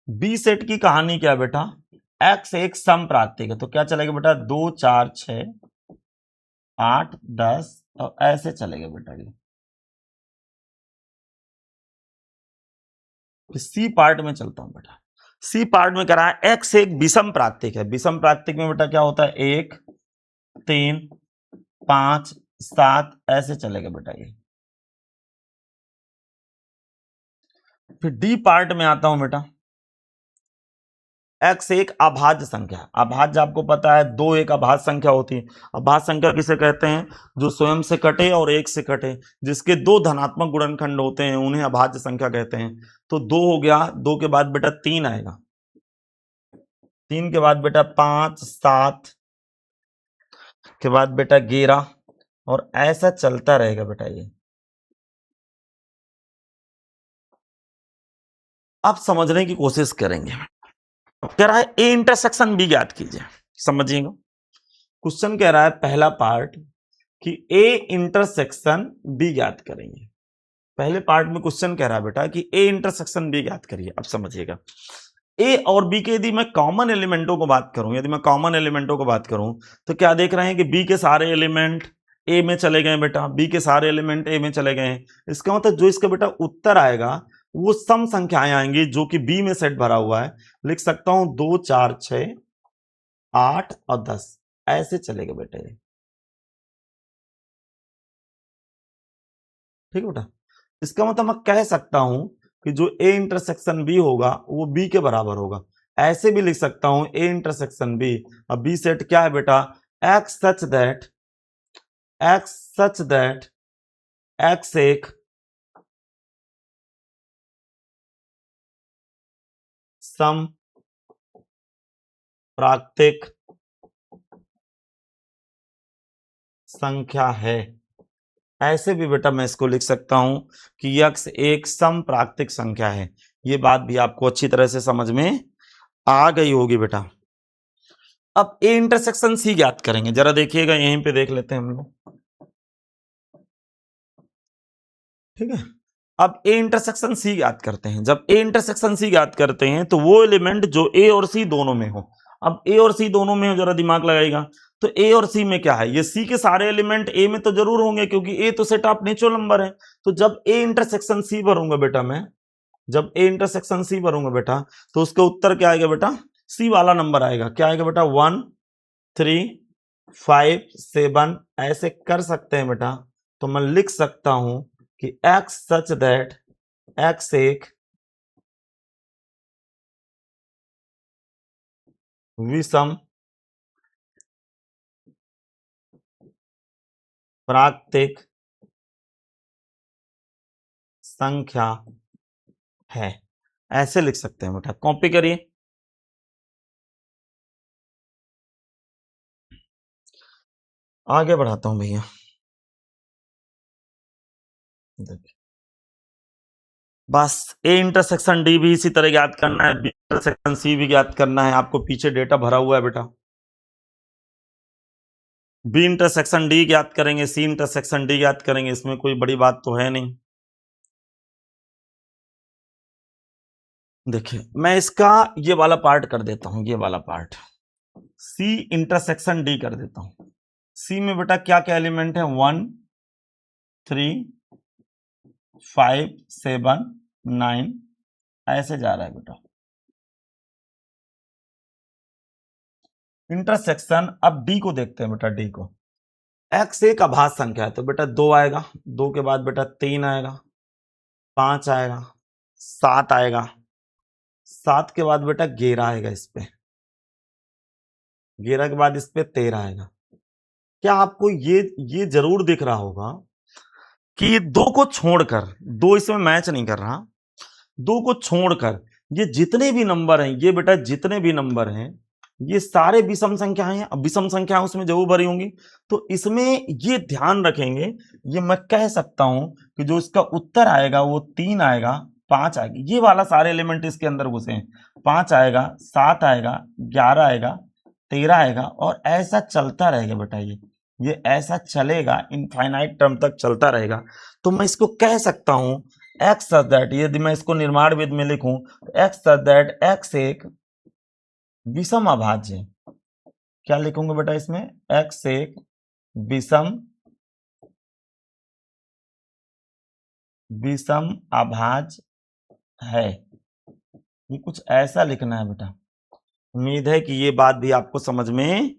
बी सेट की कहानी क्या है बेटा, एक्स एक सम प्राकृतिक है, तो क्या चलेगा बेटा, 2 4 6 8 10 और ऐसे चलेगा बेटा। ये सी पार्ट में चलता हूं बेटा। सी पार्ट में करा है, एक्स एक विषम प्राकृतिक है। विषम प्राकृतिक में बेटा क्या होता है, 1 3 5 7 ऐसे चलेगा बेटा ये। फिर डी पार्ट में आता हूं बेटा, एक्स एक अभाज्य संख्या। अभाज्य आपको पता है, दो एक अभाज्य संख्या होती है। अभाज्य संख्या किसे कहते हैं, जो स्वयं से कटे और एक से कटे, जिसके दो धनात्मक गुणनखंड होते हैं उन्हें अभाज्य संख्या कहते हैं। तो 2 हो गया, 2 के बाद बेटा 3 आएगा, 3 के बाद बेटा 5 7 के बाद बेटा 11 और ऐसा चलता रहेगा बेटा ये। आप समझने की कोशिश करेंगे। कह रहा है ए इंटरसेक्शन बी ज्ञात कीजिए, समझिएगा। क्वेश्चन कह रहा है पहला पार्ट कि ए इंटरसेक्शन बी ज्ञात करेंगे। पहले पार्ट में क्वेश्चन कह रहा है बेटा कि ए इंटरसेक्शन बी ज्ञात करिए। अब समझिएगा, ए और बी के यदि मैं कॉमन एलिमेंटों को बात करूं, तो क्या देख रहे हैं कि बी के सारे एलिमेंट ए में चले गए बेटा, बी के सारे एलिमेंट ए में चले गए हैं। इसका मतलब जो इसका बेटा उत्तर आएगा वो सम संख्याएं आएंगी जो कि बी में सेट भरा हुआ है। लिख सकता हूं 2 4 6 8 और 10 ऐसे चलेगा बेटा ये। ठीक है बेटा, इसका मतलब मैं कह सकता हूं कि जो ए इंटरसेक्शन बी होगा वो बी के बराबर होगा। ऐसे भी लिख सकता हूं ए इंटरसेक्शन बी। अब बी सेट क्या है बेटा, एक्स सच दैट एक्स एक सम प्राकृतिक संख्या है। ऐसे भी बेटा मैं इसको लिख सकता हूं कि यक्स एक सम प्राकृतिक संख्या है। ये बात भी आपको अच्छी तरह से समझ में आ गई होगी बेटा। अब ए इंटरसेक्शन सी ज्ञात करेंगे, जरा देखिएगा, यहीं पे देख लेते हैं हम लोग। ठीक है, अब ए इंटरसेक्शन सी ज्ञात करते हैं। जब ए इंटरसेक्शन सी ज्ञात करते हैं तो वो एलिमेंट जो ए और सी दोनों में हो। अब ए और सी दोनों में हो, जरा दिमाग लगाएगा, तो ए और सी में क्या है, ये सी के सारे एलिमेंट ए में तो जरूर होंगे क्योंकि ए तो सेट ऑफ नेचुरल नंबर है। तो जब ए इंटरसेक्शन सी भरूंगा बेटा मैं, जब ए इंटरसेक्शन सी भरूंगा बेटा, तो उसका उत्तर क्या आएगा बेटा, सी वाला नंबर आएगा। क्या आएगा बेटा, 1 3 5 7 ऐसे कर सकते हैं बेटा। तो मैं लिख सकता हूं कि x सच दैट x एक विषम प्राकृतिक संख्या है। ऐसे लिख सकते हैं बेटा, कॉपी करिए। आगे बढ़ाता हूं भैया, देखिए बस ए इंटरसेक्शन डी भी इसी तरह ज्ञात करना है, बी इंटरसेक्शन सी भी ज्ञात करना है। आपको पीछे डेटा भरा हुआ है बेटा। बी इंटरसेक्शन डी ज्ञात करेंगे, सी इंटरसेक्शन डी ज्ञात करेंगे, इसमें कोई बड़ी बात तो है नहीं। देखिए मैं इसका ये वाला पार्ट कर देता हूं, ये वाला पार्ट सी इंटरसेक्शन डी कर देता हूं। सी में बेटा क्या क्या एलिमेंट है, 1 3 5 7 9 ऐसे जा रहा है बेटा। इंटरसेक्शन, अब डी को देखते हैं बेटा, डी को एक्स एक अभाज्य संख्या है तो बेटा 2 आएगा, 2 के बाद बेटा 3 आएगा, 5 आएगा, 7 आएगा, 7 के बाद बेटा 11 आएगा, इस पे 11 के बाद इस पे 13 आएगा। क्या आपको ये जरूर दिख रहा होगा कि ये 2 को छोड़कर, 2 इसमें मैच नहीं कर रहा, 2 को छोड़कर ये जितने भी नंबर हैं, ये बेटा जितने भी नंबर हैं ये सारे विषम संख्याएं हैं। अब विषम संख्याएं उसमें जरूर भरी होंगी, तो इसमें ये ध्यान रखेंगे, ये मैं कह सकता हूं कि जो इसका उत्तर आएगा वो 3 आएगा, 5 आएगा, ये वाला सारे एलिमेंट इसके अंदर घुसे हैं। 5 आएगा, 7 आएगा, 11 आएगा, 13 आएगा और ऐसा चलता रहेगा बेटा। ये ऐसा चलेगा, इनफाइनाइट टर्म तक चलता रहेगा। तो मैं इसको कह सकता हूं एक्स सच दैट, यदि मैं इसको निर्माण विधि में लिखूं तो एक्स सच दैट एक्स एक विषम अभाज्य है। क्या लिखूंगा बेटा इसमें, एक्स एक विषम अभाज्य है। ये कुछ ऐसा लिखना है बेटा। उम्मीद है कि ये बात भी आपको समझ में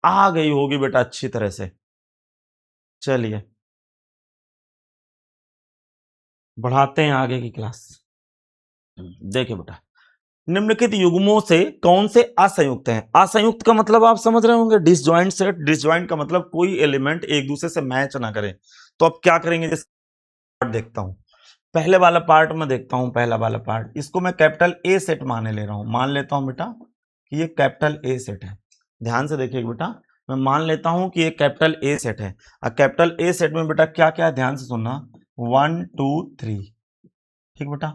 आ गई होगी बेटा अच्छी तरह से। चलिए बढ़ाते हैं आगे की क्लास। देखिए बेटा, निम्नलिखित युग्मों से कौन से असंयुक्त हैं। असंयुक्त का मतलब आप समझ रहे होंगे, डिसजॉइंट सेट। डिसजॉइंट का मतलब कोई एलिमेंट एक दूसरे से मैच ना करे। तो अब क्या करेंगे, जैसे पार्ट देखता हूं, पहले वाला पार्ट में देखता हूं, पहला वाला पार्ट, इसको मैं कैपिटल ए सेट माने ले रहा हूं। मान लेता हूं बेटा कि ये कैपिटल ए सेट है। ध्यान से देखिएगा बेटा, मैं मान लेता हूं कि ये कैपिटल ए सेट है। और कैपिटल ए सेट में बेटा क्या क्या है, ध्यान से सुनना, 1 2 3। ठीक बेटा,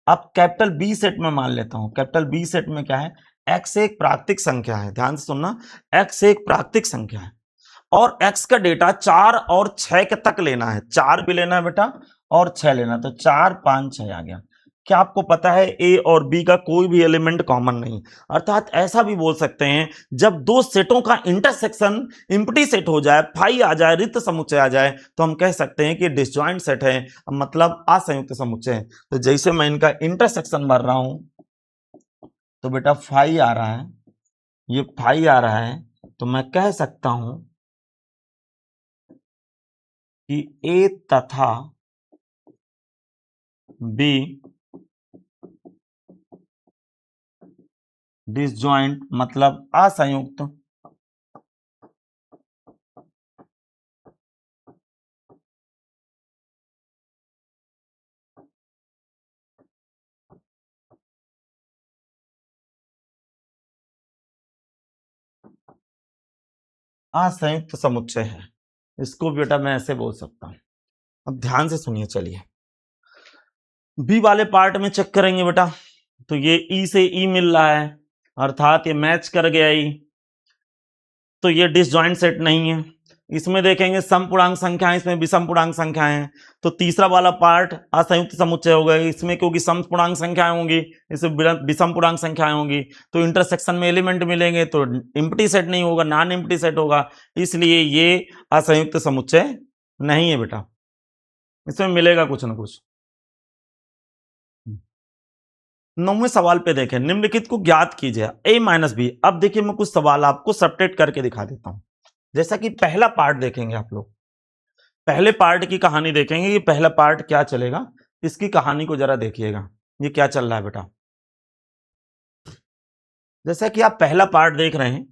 अब कैपिटल बी सेट में मान लेता हूं। कैपिटल बी सेट में क्या है, एक्स एक प्राकृतिक संख्या है। ध्यान से सुनना, एक्स एक प्राकृतिक संख्या है और एक्स का डेटा 4 और 6 के तक लेना है। 4 भी लेना है बेटा और 6 लेना, तो 4 5 6 आ गया। क्या आपको पता है ए और बी का कोई भी एलिमेंट कॉमन नहीं। अर्थात ऐसा भी बोल सकते हैं जब दो सेटों का इंटरसेक्शन एम्प्टी सेट हो जाए, फाई आ जाए, रिक्त समुच्चय आ जाए, तो हम कह सकते हैं कि डिसजॉइंट सेट है, मतलब असंयुक्त समुच्चय है। तो जैसे मैं इनका इंटरसेक्शन भर रहा हूं तो बेटा फाई आ रहा है, ये फाई आ रहा है, तो मैं कह सकता हूं कि ए तथा बी डिसजॉइंट मतलब असंयुक्त। असंयुक्त समुच्चय है, इसको बेटा मैं ऐसे बोल सकता हूं। अब ध्यान से सुनिए, चलिए बी वाले पार्ट में चेक करेंगे बेटा, तो ये ई से ई मिल रहा है, अर्थात ये मैच कर गया ई, तो ये डिसजॉइंट सेट नहीं है। इसमें देखेंगे समपूर्णांक संख्याएं, इसमें विषम पूर्णांक संख्याएं हैं, तो तीसरा वाला पार्ट असंयुक्त समुच्चय होगा। इसमें क्योंकि समपूर्णांक संख्याएं होंगी, इसमें विषम पूर्णांक संख्याएं होंगी, तो इंटरसेक्शन में एलिमेंट मिलेंगे, तो एम्प्टी सेट नहीं होगा, नॉन एम्प्टी सेट होगा, इसलिए ये असंयुक्त समुच्चय नहीं है बेटा, इसमें मिलेगा कुछ ना कुछ। 9वें सवाल पे देखें, निम्नलिखित को ज्ञात कीजिए a माइनस बी। अब देखिए मैं कुछ सवाल आपको सब्ट्रैक्ट करके दिखा देता हूं। जैसा कि पहला पार्ट देखेंगे, आप लोग पहले पार्ट की कहानी देखेंगे, ये पहला पार्ट क्या चलेगा, इसकी कहानी को जरा देखिएगा, ये क्या चल रहा है बेटा। जैसा कि आप पहला पार्ट देख रहे हैं,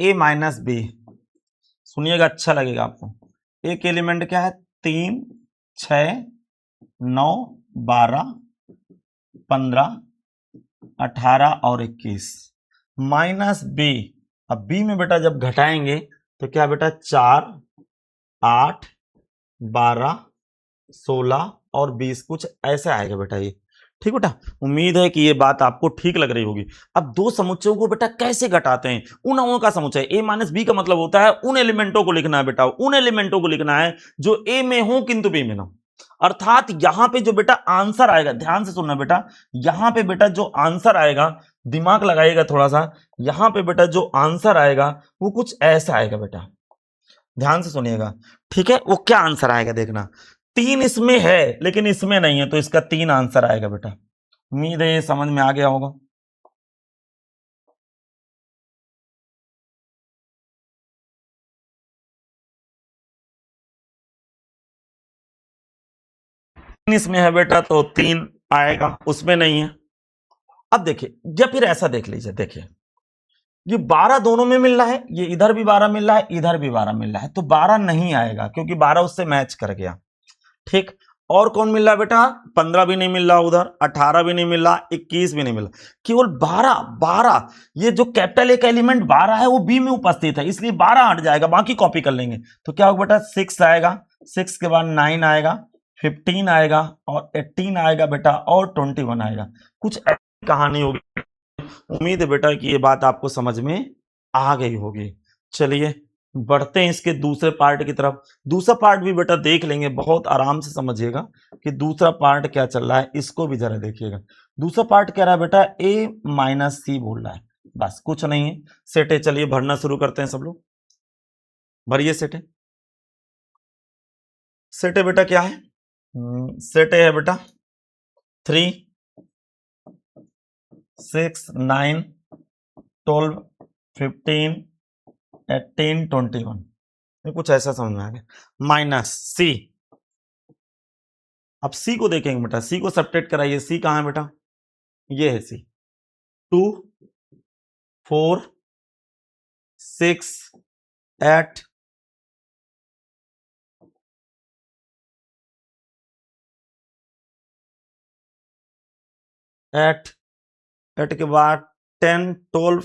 a माइनस बी, सुनिएगा अच्छा लगेगा आपको। एक एलिमेंट क्या है, 3, 6, 9, 12, 15, 18 और 21 माइनस बी। अब बी में बेटा जब घटाएंगे तो क्या बेटा, 4, 8, 12, 16 और 20, कुछ ऐसे आएगा बेटा ये। ठीक बेटा, उम्मीद है कि ये बात आपको ठीक लग रही होगी। अब दो समुच्चयों को बेटा कैसे घटाते हैं, उन अंकों का समुच्चय ए माइनस बी का मतलब होता है उन एलिमेंटों को लिखना है बेटा, उन एलिमेंटों को लिखना है जो ए में हो किंतु बी में ना। अर्थात यहां पे जो बेटा आंसर आएगा, ध्यान से सुनना बेटा, यहां पे बेटा जो आंसर आएगा, दिमाग लगाइएगा थोड़ा सा, यहां पे बेटा जो आंसर आएगा वो कुछ ऐसा आएगा बेटा, ध्यान से सुनिएगा, ठीक है। वो क्या आंसर आएगा देखना, 3 इसमें है लेकिन इसमें नहीं है, तो इसका 3 आंसर आएगा बेटा। उम्मीद है ये समझ में आ गया होगा। इसमें है बेटा तो 3 आएगा, उसमें नहीं है। अब देखिए, या फिर ऐसा देख लीजिए, देखिए ये 12 दोनों में मिल रहा है, ये इधर भी 12 मिल रहा है, इधर भी 12 मिल रहा है, तो 12 नहीं आएगा क्योंकि 12 उससे मैच कर गया। ठीक, और कौन मिल रहा है बेटा, 15 भी नहीं मिल रहा, उधर 18 भी नहीं मिल रहा, 21 भी नहीं मिल रहा, केवल 12। ये जो कैपिटल ए का एलिमेंट 12 है वो बी में उपस्थित है, इसलिए 12 हट जाएगा, बाकी कॉपी कर लेंगे। तो क्या होगा बेटा, 6 आएगा, 6 के बाद 9 आएगा, 15 आएगा और 18 आएगा बेटा, और 21 आएगा। कुछ ऐसी कहानी होगी। उम्मीद है बेटा कि ये बात आपको समझ में आ गई होगी। चलिए बढ़ते हैं इसके दूसरे पार्ट की तरफ। दूसरा पार्ट भी बेटा देख लेंगे, बहुत आराम से समझिएगा कि दूसरा पार्ट क्या चल रहा है, इसको भी जरा देखिएगा। दूसरा पार्ट कह रहा है बेटा a माइनस सी बोल रहा है, बस कुछ नहीं है। सेटे, चलिए भरना शुरू करते हैं सब लोग, भरिए सेटे। सेटे बेटा क्या है, सेटे है बेटा 3, 6, 9, 12, 15, 18, 21, ये कुछ ऐसा समझ में आ गया। माइनस सी, अब सी को देखेंगे बेटा, सी को सब्ट्रैक्ट कराइए। सी कहां है बेटा, ये है सी, 2, 4, 6, 8, 8 के बाद 10, 12,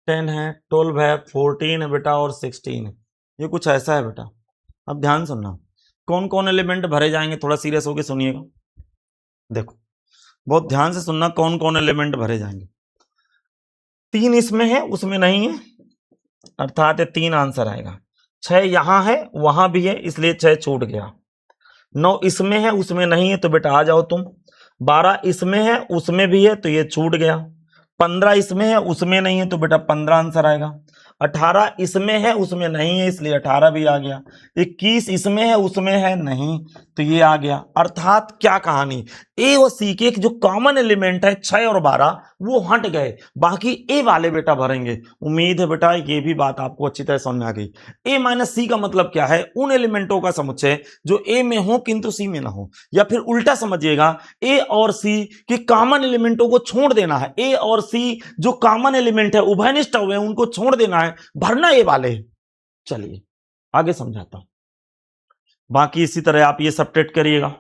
10 है, 12 है, 14 है बेटा, और 16 है। ये कुछ ऐसा है बेटा। अब ध्यान सुनना, कौन कौन एलिमेंट भरे जाएंगे, थोड़ा सीरियस होकर सुनिएगा। देखो बहुत ध्यान से सुनना, कौन कौन एलिमेंट भरे जाएंगे। 3 इसमें है, उसमें नहीं है, अर्थात 3 आंसर आएगा। 6 यहां है, वहां भी है, इसलिए 6 छूट गया। 9 इसमें है उसमें नहीं है तो बेटा आ जाओ तुम। 12 इसमें है उसमें भी है तो ये छूट गया। 15 इसमें है उसमें नहीं है तो बेटा 15 आंसर आएगा। 18 इसमें है उसमें नहीं है इसलिए 18 भी आ गया। 21 इसमें है उसमें है नहीं तो ये आ गया। अर्थात क्या कहानी, ए और सी के जो कॉमन एलिमेंट है 6 और 12 वो हट गए, बाकी ए वाले बेटा भरेंगे। उम्मीद है बेटा ये भी बात आपको अच्छी तरह समझ में आ गई। ए माइनस सी का मतलब क्या है, उन एलिमेंटों का समुच्चय जो ए में हो किंतु सी में ना हो, या फिर उल्टा समझिएगा ए और सी के कॉमन एलिमेंटों को छोड़ देना है। ए और सी जो कॉमन एलिमेंट है उभयनिष्ठ हुए उनको छोड़ देना है, भरना ए वाले। चलिए आगे समझाता हूं। बाकी इसी तरह आप ये सब्ट्रैक्ट करिएगा,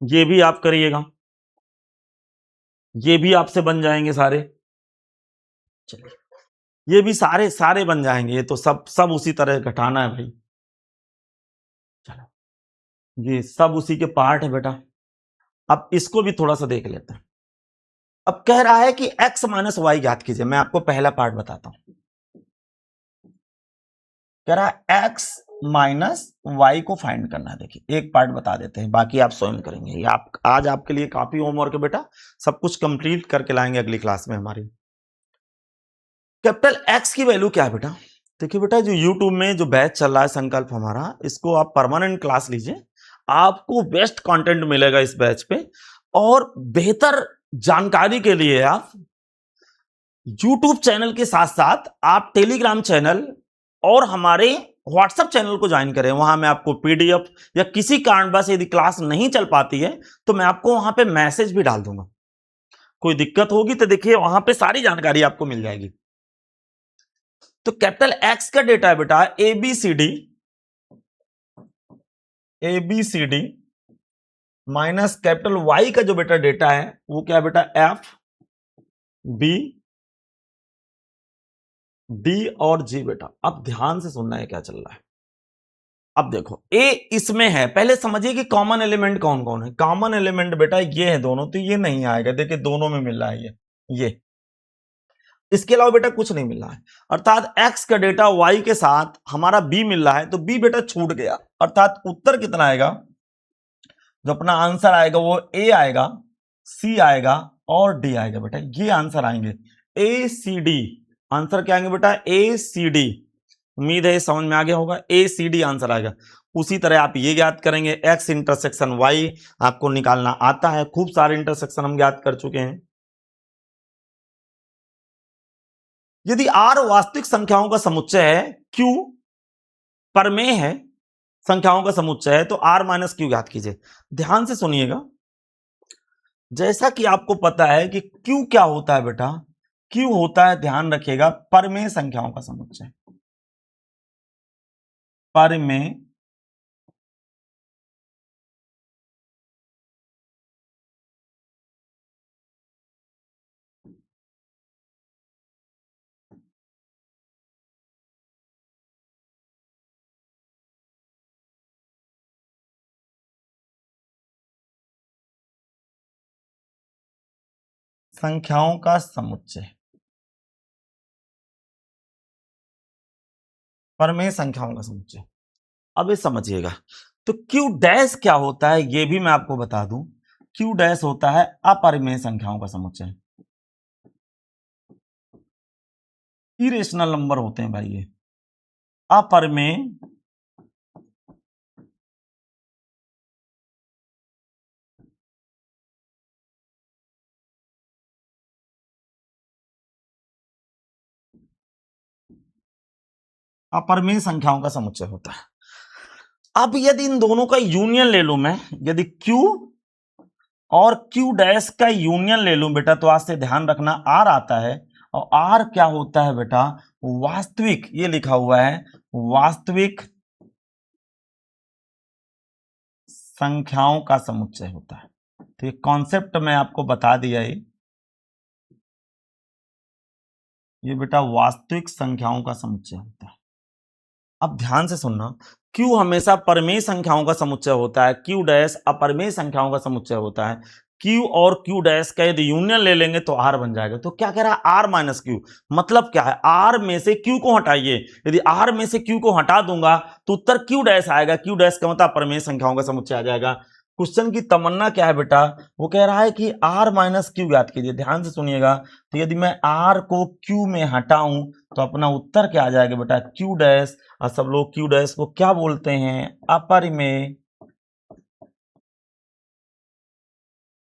ये भी आप करिएगा, ये भी आपसे बन जाएंगे सारे। चलिए ये भी सारे सारे बन जाएंगे, ये तो सब सब उसी तरह घटाना है भाई। चलो ये सब उसी के पार्ट है बेटा। अब इसको भी थोड़ा सा देख लेते हैं। अब कह रहा है कि x माइनस वाई ज्ञात कीजिए। मैं आपको पहला पार्ट बताता हूं। कह रहा है x माइनस वाई को फाइंड करना है। देखिए एक पार्ट बता देते हैं, बाकी आप स्वयं करेंगे। ये आप आज आपके लिए काफी होमवर्क है बेटा, सब कुछ कंप्लीट करके लाएंगे अगली क्लास में हमारी। कैपिटल x की वैल्यू क्या है बेटा? देखिए बेटा जो YouTube में जो बैच चल रहा है संकल्प हमारा, इसको आप परमानेंट क्लास लीजिए, आपको बेस्ट कंटेंट मिलेगा इस बैच पे। और बेहतर जानकारी के लिए आप YouTube चैनल के साथ साथ आप टेलीग्राम चैनल और हमारे व्हाट्सएप चैनल को ज्वाइन करें। वहां मैं आपको PDF या किसी कारणवश यदि क्लास नहीं चल पाती है तो मैं आपको वहां पे मैसेज भी डाल दूंगा। कोई दिक्कत होगी तो देखिए वहां पे सारी जानकारी आपको मिल जाएगी। तो कैपिटल X का डेटा है बेटा ABCD माइनस कैपिटल Y का जो बेटा डेटा है वो क्या है बेटा FBD और G बेटा। अब ध्यान से सुनना है क्या चल रहा है। अब देखो A इसमें है, पहले समझिए कि कॉमन एलिमेंट कौन कौन है। कॉमन एलिमेंट बेटा ये है दोनों, तो ये नहीं आएगा। देखिए दोनों में मिल रहा है ये इसके अलावा बेटा कुछ नहीं मिल रहा है। अर्थात x का डेटा y के साथ हमारा b मिल रहा है तो b बेटा छूट गया। अर्थात उत्तर कितना आएगा, जो अपना आंसर आएगा वो a आएगा, c आएगा और d आएगा बेटा। ये आंसर आएंगे ACD। आंसर क्या आएंगे बेटा ACD। उम्मीद है समझ में आ गया होगा, ACD आंसर आएगा। उसी तरह आप ये ज्ञात करेंगे x इंटरसेक्शन y आपको निकालना आता है, खूब सारे इंटरसेक्शन हम ज्ञात कर चुके हैं। यदि R वास्तविक संख्याओं का समुच्चय है, Q परमेय है संख्याओं का समुच्चय है, तो R माइनस Q ज्ञात कीजिए। ध्यान से सुनिएगा, जैसा कि आपको पता है कि Q क्या होता है बेटा, Q होता है, ध्यान रखिएगा, परमेय संख्याओं का समुच्चय। परमेय संख्याओं का समुच्चय, परमेय संख्याओं का समुच्चय। अब ये समझिएगा, तो Q डैश क्या होता है ये भी मैं आपको बता दूं। Q डैश होता है अपरिमेय संख्याओं का समुच्चय। इरेशनल नंबर होते हैं भाई ये, अपरिमेय अपरिमेय संख्याओं का समुच्चय होता है। अब यदि इन दोनों का यूनियन ले लूं मैं, यदि Q और Q डैश का यूनियन ले लूं बेटा, तो आज से ध्यान रखना R आता है, और R क्या होता है बेटा, वास्तविक, ये लिखा हुआ है वास्तविक संख्याओं का समुच्चय होता है। तो ये कॉन्सेप्ट मैं आपको बता दिया ये बेटा वास्तविक संख्याओं का समुच्चय होता है। अब ध्यान से सुनना, Q हमेशा परमेय संख्याओं का समुच्चय होता है, Q डैश अपरमेय संख्याओं का समुच्चय होता है। Q और Q डैश का यदि यूनियन ले लेंगे तो R बन जाएगा। तो क्या कह रहा है, R माइनस Q, मतलब क्या है, R में से Q को हटाइए। यदि R में से Q को हटा दूंगा तो उत्तर Q डैश आएगा। Q डैश का मतलब अपरिमेय संख्याओं का समुच्चय आ जाएगा। क्वेश्चन की तमन्ना क्या है बेटा, वो कह रहा है कि R माइनस Q ज्ञात कीजिए। ध्यान से सुनिएगा, तो यदि मैं R को Q में हटाऊं तो अपना उत्तर क्या आ जाएगा बेटा, Q डैश। और सब लोग Q डैश को क्या बोलते हैं, अपरिमेय,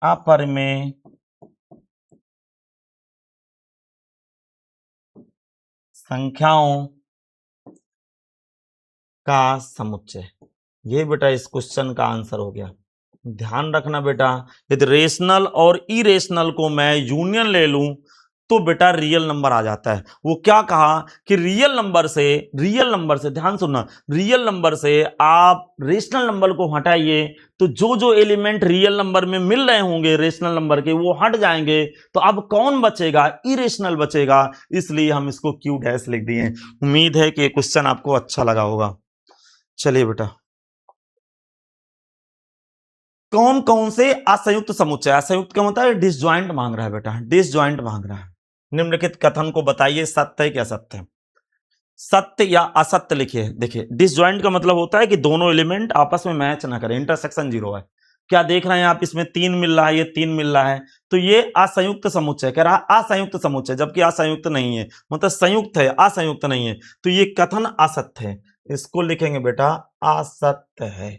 अपरिमेय संख्याओं का समुच्चय। ये बेटा इस क्वेश्चन का आंसर हो गया। ध्यान रखना बेटा, यदि रेशनल और इरेशनल को मैं यूनियन ले लूं तो बेटा रियल नंबर आ जाता है। वो क्या कहा कि रियल नंबर से ध्यान सुनना, रियल नंबर से आप रेशनल नंबर को हटाइए तो जो जो एलिमेंट रियल नंबर में मिल रहे होंगे रेशनल नंबर के वो हट जाएंगे, तो अब कौन बचेगा, इरेशनल बचेगा। इसलिए हम इसको क्यू डैश लिख दिए। उम्मीद है कि ये क्वेश्चन आपको अच्छा लगा होगा। चलिए बेटा, कौन कौन से असंयुक्त समुच्चय, असंयुक्त का मतलब डिसजॉइंट मांग रहा है बेटा, डिसजॉइंट मांग रहा है। निम्नलिखित कथन को बताइए, सत्य है कि असत्य है, सत्य या असत्य लिखिए। देखिए, डिसजॉइंट का मतलब होता है कि दोनों एलिमेंट आपस में मैच ना करें, इंटरसेक्शन जीरो है। क्या देख रहे हैं आप, इसमें 3 मिल रहा है, ये 3 मिल रहा है, तो ये असंयुक्त समुच्चय कह रहा है, असंयुक्त समुच्चय, जबकि असंयुक्त नहीं है, मतलब संयुक्त है, असंयुक्त नहीं है, तो ये कथन असत्य है। इसको लिखेंगे बेटा असत्य है।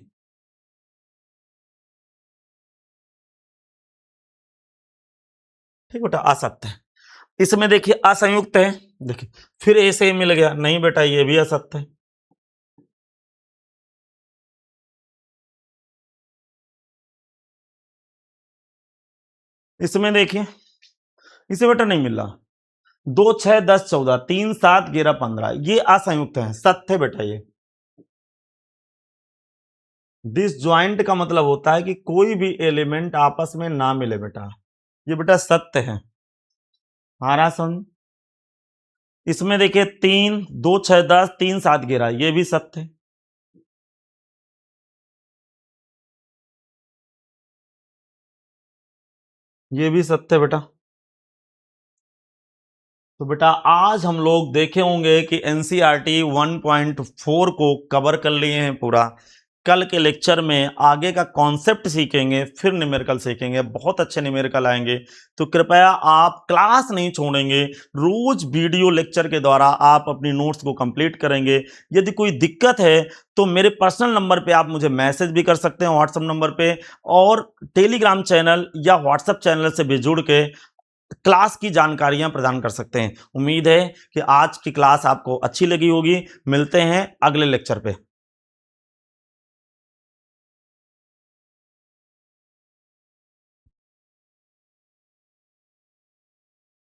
ठीक बेटा, असत्य है। इसमें देखिए असंयुक्त है, देखिए फिर ए से मिल गया, नहीं बेटा ये भी असत्य है। इसमें देखिए, इसे बेटा नहीं मिल रहा, 2 6 10 14, 3 7 11 15, ये असंयुक्त है, सत्य है बेटा ये। डिसजॉइंट का मतलब होता है कि कोई भी एलिमेंट आपस में ना मिले बेटा, ये बेटा सत्य है। हमारा सुन, इसमें देखिए 3 2 6 10 3 7 11, ये भी सत्य है। ये भी सत्य है बेटा। तो बेटा आज हम लोग देखे होंगे कि एनसीईआरटी 1.4 को कवर कर लिए हैं पूरा। कल के लेक्चर में आगे का कॉन्सेप्ट सीखेंगे, फिर न्यूमेरिकल सीखेंगे, बहुत अच्छे न्यूमेरिकल आएंगे। तो कृपया आप क्लास नहीं छोड़ेंगे, रोज वीडियो लेक्चर के द्वारा आप अपनी नोट्स को कंप्लीट करेंगे। यदि कोई दिक्कत है तो मेरे पर्सनल नंबर पे आप मुझे मैसेज भी कर सकते हैं, व्हाट्सएप नंबर पे, और टेलीग्राम चैनल या व्हाट्सएप चैनल से भी जुड़ के क्लास की जानकारियां प्रदान कर सकते हैं। उम्मीद है कि आज की क्लास आपको अच्छी लगी होगी। मिलते हैं अगले लेक्चर पे।